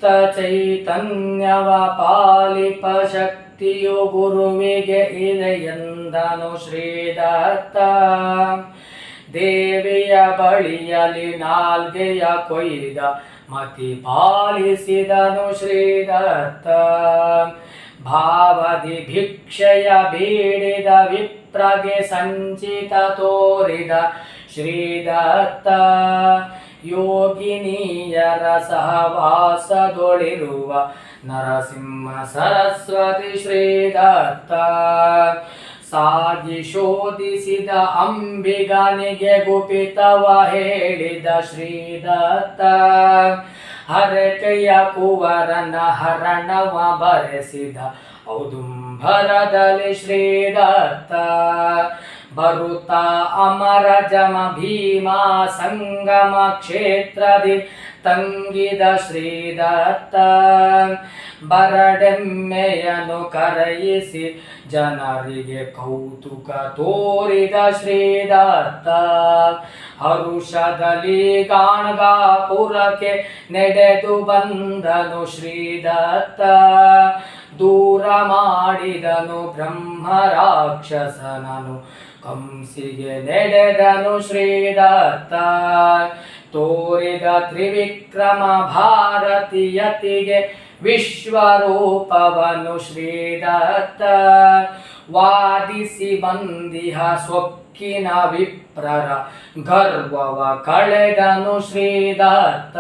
ಚೈತನ್ಯವ ಪಾಲಿಪ ಶಕ್ತಿಯು ಗುರುವಿಗೆ ಇದೆ ಎಂದನು ಶ್ರೀದತ್ತ. ದೇವಿಯ ಬಳಿಯಲಿ ನಾಲ್ಗೆಯ ಕೊಯ್ದ ಮತಿ ಪಾಲಿಸಿದನು ಶ್ರೀದತ್ತ. ಭಾವದಿ ಭಿಕ್ಷೆಯ ಬೇಡಿದ ವಿಪ್ರಗೆ ಸಂಚಿತ ತೋರಿದ ಶ್ರೀದತ್ತ. ಯೋಗಿನಿಯರ ಸಹವಾಸದೊಳಿರುವ ನರಸಿಂಹ ಸರಸ್ವತಿ ಶ್ರೀದತ್ತ. ಸಾಗಿ ಶೋಧಿಸಿದ ಅಂಬಿಗನಿಗೆ ಗುಪಿತವ ಹೇಳಿದ ಶ್ರೀದತ್ತ. ಹರಕೆಯ ಕುವರನ ಹರಣವ ಬರೆಸಿದ ಔದುಂಬರದಲ್ಲಿ ಶ್ರೀದತ್ತ. ಬರುತ್ತ ಅಮರ ಜಮ ಭೀಮಾ ಸಂಗಮ ಕ್ಷೇತ್ರದಿ ತಂಗಿದ ಶ್ರೀದತ್ತ. ಬರಡೆಮ್ಮೆಯನ್ನು ಕರೆಯಿಸಿ ಜನರಿಗೆ ಕೌತುಕ ತೋರಿದ ಶ್ರೀದತ್ತ. ಹರುಷದಲ್ಲಿ ಗಾಣಗಾಪುರಕ್ಕೆ ನಡೆದು ಬಂದನು ಶ್ರೀದತ್ತ. ದೂರ ಮಾಡಿದನು ಬ್ರಹ್ಮ ರಾಕ್ಷಸನನು ಕಂಸಿಗೆ ನಡೆದನು ಶ್ರೀದತ್ತ. ತೋರಿದ ತ್ರಿವಿಕ್ರಮ ಭಾರತೀಯತಿಗೆ ವಿಶ್ವರೂಪವನು ಶ್ರೀದತ್ತ. ವಾದಿಸಿ ಬಂದಿಹ ಸೊಕ್ಕಿನ ವಿಪ್ರರ ಗರ್ವವ ಕಳೆದನು ಶ್ರೀದತ್ತ.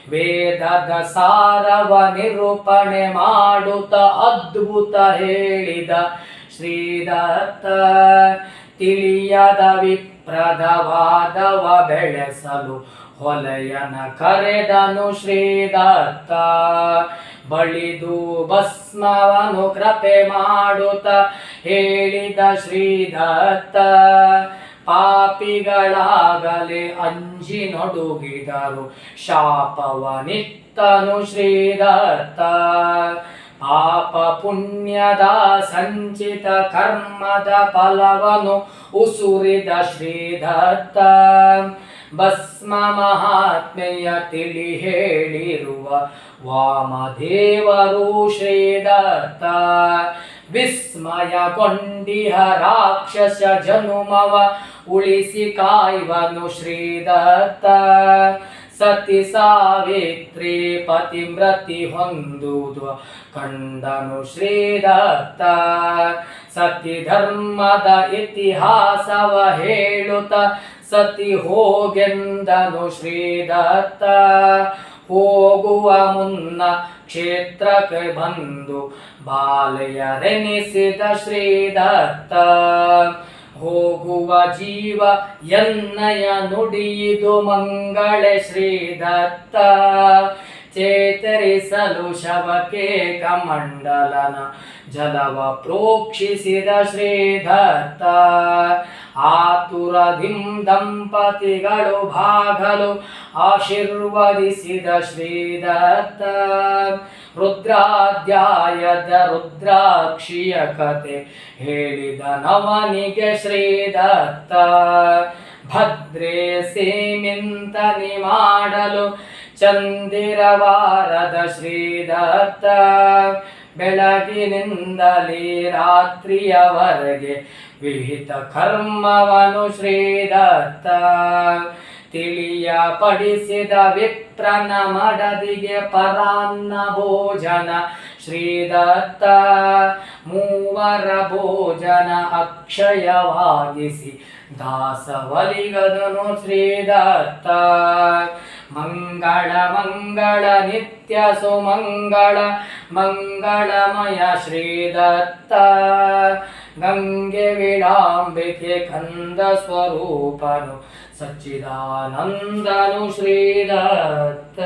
ವೇದದ ಸಾರವ ನಿರೂಪಣೆ ಮಾಡುತ್ತ ಅದ್ಭುತ ಹೇಳಿದ ಶ್ರೀದತ್ತ. ತಿಳಿಯದ ವಿಪ್ರದ ವಾದವ ಬೆಳೆಸಲು ಹೊಲೆಯನ ಕರೆದನು ಶ್ರೀದತ್ತ. ಬಳಿದು ಭಸ್ಮವನು ಕೃಪೆ ಮಾಡುತ್ತ ಹೇಳಿದ ಶ್ರೀದತ್ತ. ಪಾಪಿಗಳಾಗಲೇ ಅಂಜಿ ನಡುಗಿದರು ಶಾಪವನಿತ್ತನು ಶ್ರೀದತ್ತ. ಪಾಪ ಪುಣ್ಯದ ಸಂಚಿತ ಕರ್ಮದ ಫಲವನು ಉಸುರಿದ ಶ್ರೀದತ್ತ. ಭಸ್ಮ ಮಹಾತ್ಮೆಯ ತಿಳಿ ಹೇಳಿರುವ ವಾಮದೇವರು ಶ್ರೀದತ್ತ. ವಿಸ್ಮಯಗೊಂಡಿಹ ರಾಕ್ಷಸ ಜನುಮವ ಉಳಿಸಿ ಕಾಯ್ವನು ಶ್ರೀದತ್ತ. ಸತಿ ಸಾವಿತ್ರಿ ಪತಿಮ್ರತಿ ಹೊಂದುವುದು ಕಂಡನು ಶ್ರೀದತ್ತ. ಸತಿ ಧರ್ಮದ ಇತಿಹಾಸವ ಹೇಳುತ್ತ ಸತಿ ಹೋಗೆಂದನು ಶ್ರೀದತ್ತ. ಹೋಗುವ ಮುನ್ನ ಕ್ಷೇತ್ರಕ್ಕೆ ಬಂದು ಬಾಲೆಯರೆನಿಸಿದ ಶ್ರೀದತ್ತ. ಹೋಗುವ ಜೀವ ಎನ್ನಯ ನುಡಿಯಿದು ಮಂಗಳೆ ಶ್ರೀದತ್ತ. ಚೇತರಿಸಲು ಶವಕ್ಕೆ ಕಮಂಡಲನ ಜಲವ ಪ್ರೋಕ್ಷಿಸಿದ ಶ್ರೀದತ್ತ. ಆತುರದಿಂ ದಂಪತಿಗಳು ಭಾಗಲು ಆಶೀರ್ವದಿಸಿದ ಶ್ರೀದತ್ತ. ರುದ್ರಾಧ್ಯಾಯದ ರುದ್ರಾಕ್ಷಿಯ ಕತೆ ಹೇಳಿದ ನವನಿಗೆ ಶ್ರೀದತ್ತ. ಭದ್ರೆ ಸೀಮಿಂತನಿ ಮಾಡಲು ಚಂದಿರವಾರದ ಶ್ರೀದತ್ತ. ಬೆಳಗಿನಿಂದಲೇ ರಾತ್ರಿಯವರೆಗೆ ವಿಹಿತ ಕರ್ಮವನು ಶ್ರೀದತ್ತ. ತಿಳಿಯ ಪಡಿಸಿದ ವಿಪ್ರನ ಮಡದಿಗೆ ಪರಾನ್ನ ಭೋಜನ ಶ್ರೀದತ್ತ. ಮೂವರ ಭೋಜನ ಅಕ್ಷಯವಾಗಿಸಿ ದಾಸವಲಿಗದನು ಶ್ರೀದತ್ತ. ಮಂಗಳ ಮಂಗಳ ನಿತ್ಯ ಸುಮಂಗಳ ಮಂಗಳಮಯ ಶ್ರೀದತ್ತ. ಗಂಗೆ ವಿಳಾಂಬಿಕೆ ಕಂದ ಸ್ವರೂಪನು ಸಚ್ಚಿದಾನಂದನು ಶ್ರೀದತ್ತ.